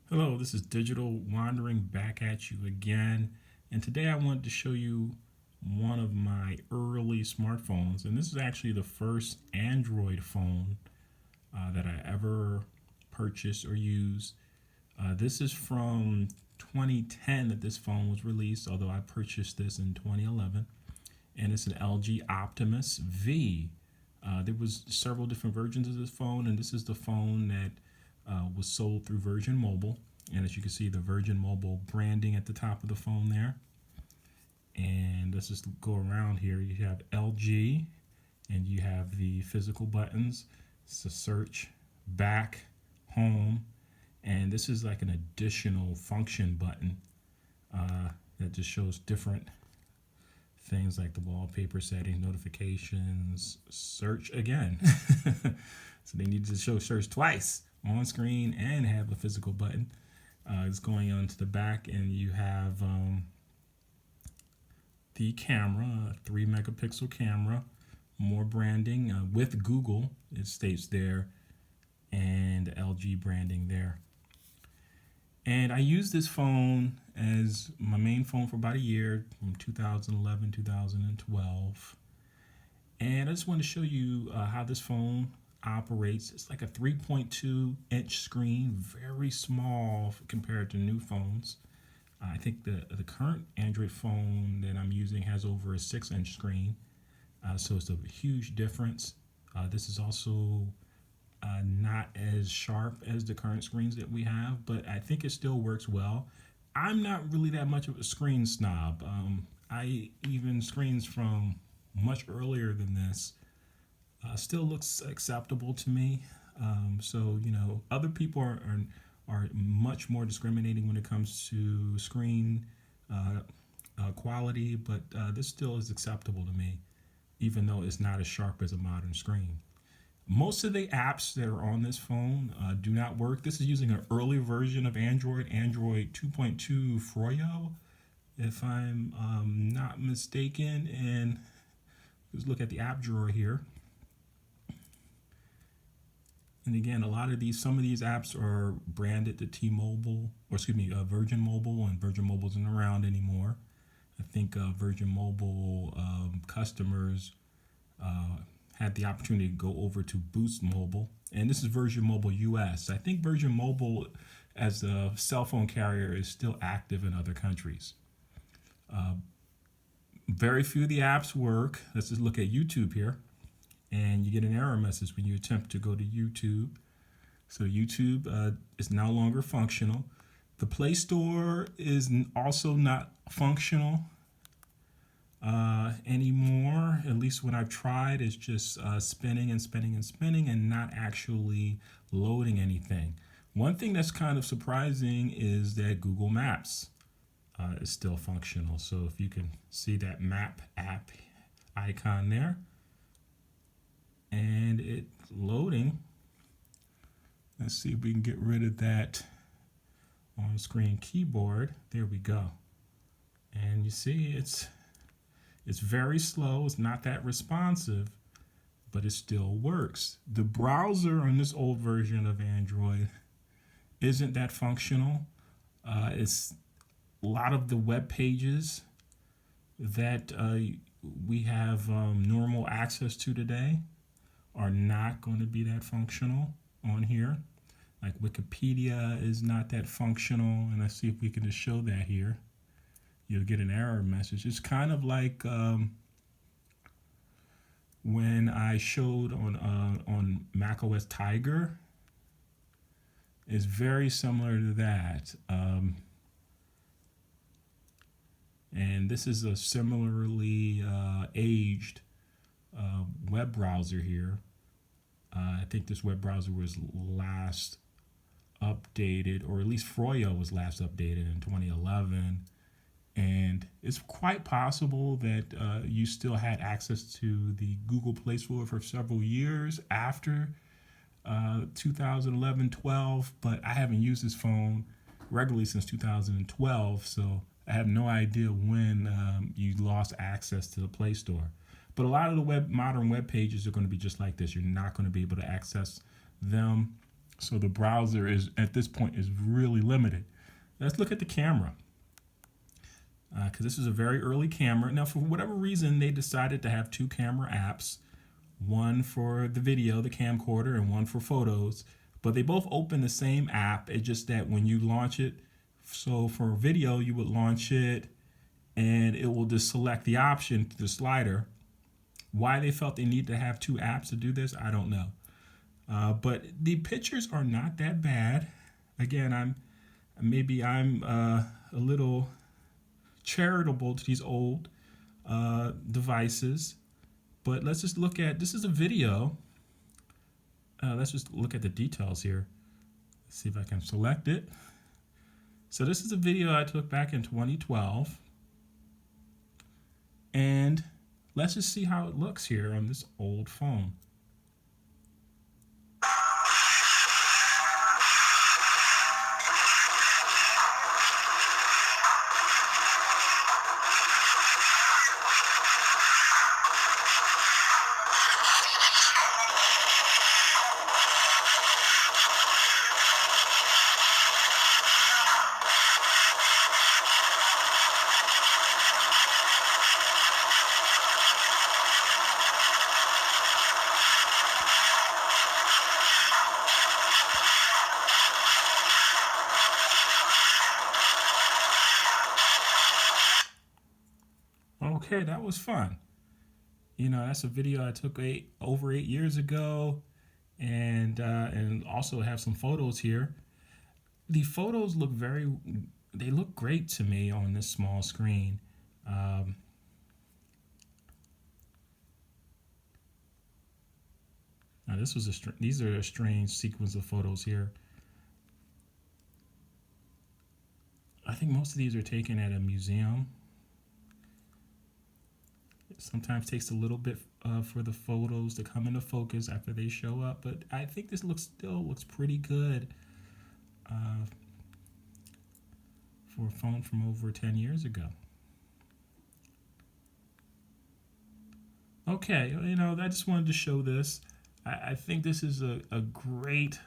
Hello, this is Digital Wandering back at you again. And today I wanted to show you one of my early smartphones. And this is actually the first Android phone that I ever purchased or used. This is from 2010 that this phone was released, although I purchased this in 2011. And it's an LG Optimus V. There was several different versions of this phone, and this is the phone that was sold through Virgin Mobile. And as you can see, the Virgin Mobile branding at the top of the phone there. And let's just go around here. You have LG, and you have the physical buttons. So search, back, home, and this is like an additional function button that just shows different things like the wallpaper settings, notifications, search again. So they need to show search twice on screen and have a physical button. It's going on to the back, and you have the camera, a 3 megapixel camera, more branding with Google, it states there, and LG branding there. And I used this phone as my main phone for about a year, from 2011, 2012. And I just want to show you how this phone operates. It's like a 3.2-inch screen, very small compared to new phones. I think the current Android phone that I'm using has over a 6-inch screen, so it's a huge difference. This is also not as sharp as the current screens that we have, but I think it still works well. I'm not really that much of a screen snob. I even screens from much earlier than this still looks acceptable to me. So other people are much more discriminating when it comes to screen quality, but this still is acceptable to me, even though it's not as sharp as a modern screen. Most of the apps that are on this phone do not work. This is using an early version of Android, Android 2.2 Froyo, if I'm not mistaken. And let's look at the app drawer here. And again, some of these apps are branded to T-Mobile, or excuse me, Virgin Mobile, and Virgin Mobile isn't around anymore. I think Virgin Mobile customers had the opportunity to go over to Boost Mobile, and this is Virgin Mobile US. I think Virgin Mobile, as a cell phone carrier, is still active in other countries. Very few of the apps work. Let's just look at YouTube here, and you get an error message when you attempt to go to YouTube. So YouTube is no longer functional. The Play Store is also not functional anymore. At least when I've tried, it's just spinning and spinning and spinning and not actually loading anything. One thing that's kind of surprising is that Google Maps is still functional. So if you can see that map app icon there, and it's loading. Let's see if we can get rid of that on screen keyboard. There we go. And you see it's very slow. It's not that responsive, but it still works. The browser on this old version of Android isn't that functional. It's a lot of the web pages that we have normal access to today are not going to be that functional on here. Like Wikipedia is not that functional, and let's see if we can just show that here. You'll get an error message. It's kind of like when I showed on macOS Tiger. It's very similar to that. And this is a similarly aged web browser here. I think this web browser was last updated, or at least Froyo was last updated in 2011. And it's quite possible that you still had access to the Google Play Store for several years after 2011-12, but I haven't used this phone regularly since 2012, so I have no idea when you lost access to the Play Store. But a lot of the modern web pages are going to be just like this. You're not going to be able to access them So the browser is at this point is really limited. Let's look at the camera, because this is a very early camera. Now, for whatever reason, they decided to have two camera apps, one for the video, the camcorder, and one for photos. But they both open the same app. It's just that when you launch it, so for video, you would launch it and it will just select the option, the slider. Why they felt they need to have two apps to do this, I don't know. But the pictures are not that bad. Again, I'm a little charitable to these old devices. But let's just look at, this is a video. Let's just look at the details here. Let's see if I can select it. So this is a video I took back in 2012. And let's just see how it looks here on this old phone. Okay, that was fun. You know, that's a video I took over 8 years ago, and also have some photos here. The photos look they look great to me on this small screen. Um, Now these are a strange sequence of photos here. I think most of these are taken at a museum. It sometimes takes a little bit for the photos to come into focus after they show up, but I think this still looks pretty good for a phone from over 10 years ago. Okay, you know, I just wanted to show this. I think this is a great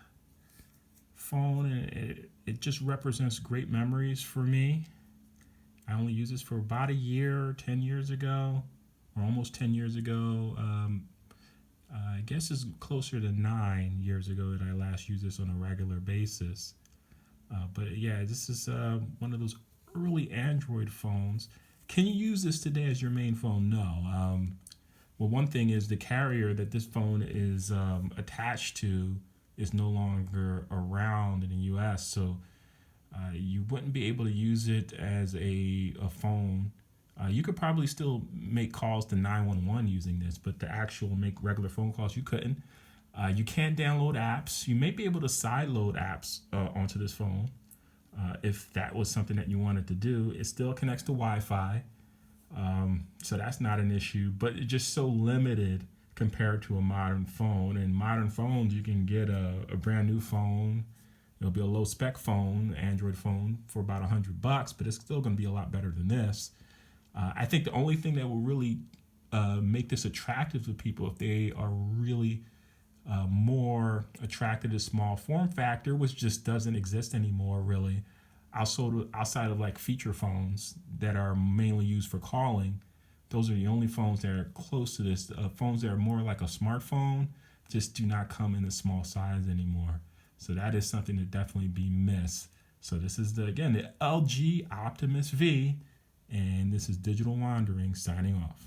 phone, and it just represents great memories for me. I only used this for about a year, 10 years ago, or almost 10 years ago. I guess it's closer to 9 years ago that I last used this on a regular basis. But yeah, this is one of those early Android phones. Can you use this today as your main phone? No. Well, one thing is the carrier that this phone is attached to is no longer around in the US, so you wouldn't be able to use it as a phone. You could probably still make calls to 911 using this, but to actual make regular phone calls, you couldn't. You can't download apps. You may be able to sideload apps onto this phone if that was something that you wanted to do. It still connects to Wi-Fi. So that's not an issue, but it's just so limited compared to a modern phone. And modern phones, you can get a brand new phone. It'll be a low spec phone, Android phone, for about $100, but it's still going to be a lot better than this. I think the only thing that will really make this attractive to people, if they are really more attracted to small form factor, which just doesn't exist anymore really, outside of like feature phones that are mainly used for calling. Those are the only phones that are close to this. Phones that are more like a smartphone just do not come in the small size anymore. So that is something to definitely be missed. So this is the LG Optimus V, and this is Digital Wandering signing off.